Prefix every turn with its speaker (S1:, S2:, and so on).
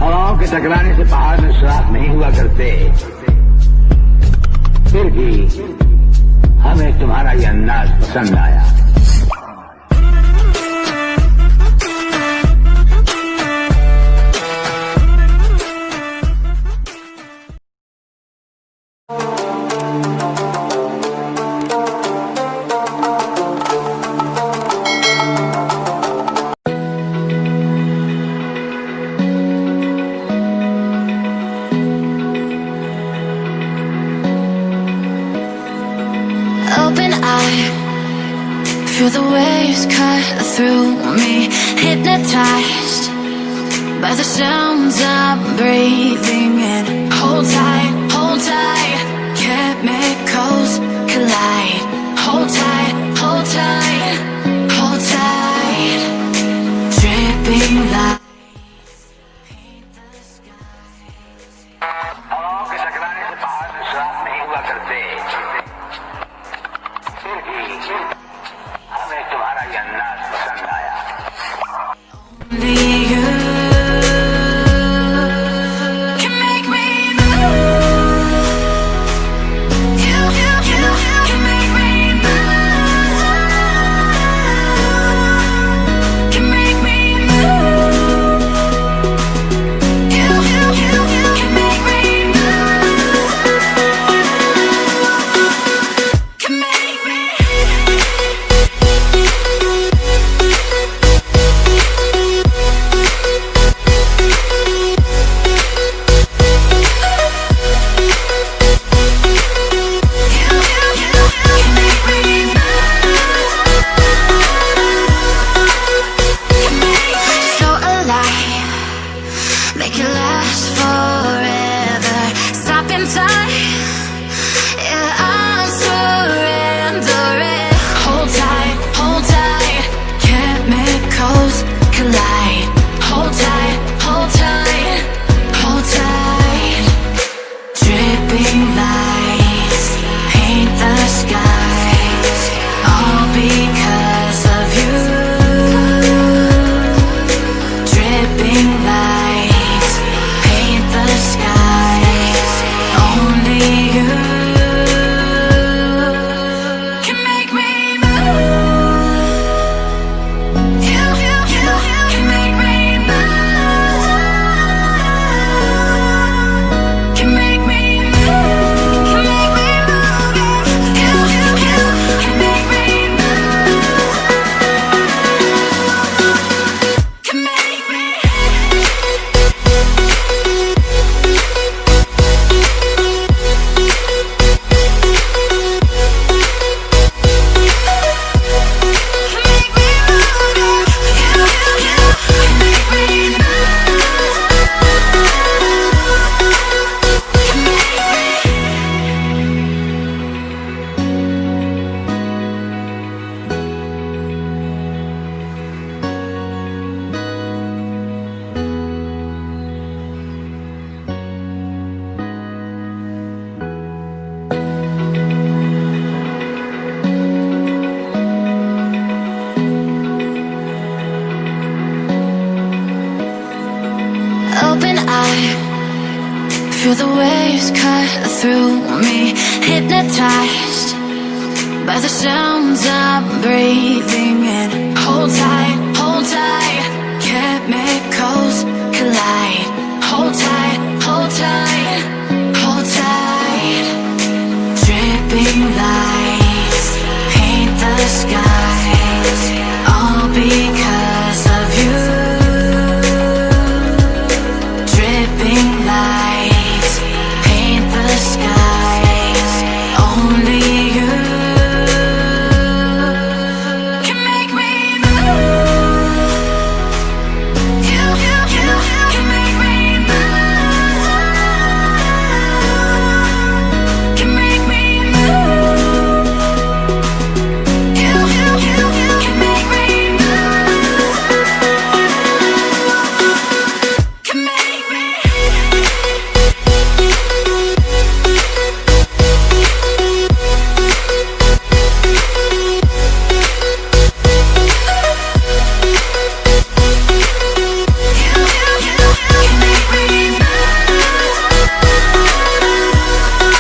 S1: हवाओं के टकराने से पहाड़ में श्राप नहीं हुआ करते, फिर भी हमें तुम्हारा ये अंदाज पसंद आया।
S2: Open eye, feel the waves cut through me, hypnotized by the sounds I'm breathing in. Hold tight, chemicals collide. Hold tight, hold tight, hold tight. Dripping light.
S1: हवाओं के टकराने से पहाड़ में श्राप नहीं हुआ करते, फिर भी हमें तुम्हारा ये अंदाज पसंद आया।
S2: Only you can make me move. You can make me move. Can make me move. You can make me move. Can make me. So alive, make it last forever. Stop in time, yeah, I'm surrendering. Hold tight, chemicals collide. Hold tight, hold tight, hold tight. Dripping lights paint the skies, all because of you. Dripping lights paint the skies, only you can make me move. You can make me move. Can make me move. Can make me move. You can make me move. Can make me. Can make me move. You can make me move. Can make me. Open eye, feel the waves cut through me, hypnotized by the sounds I'm breathing in. Hold tight, chemicals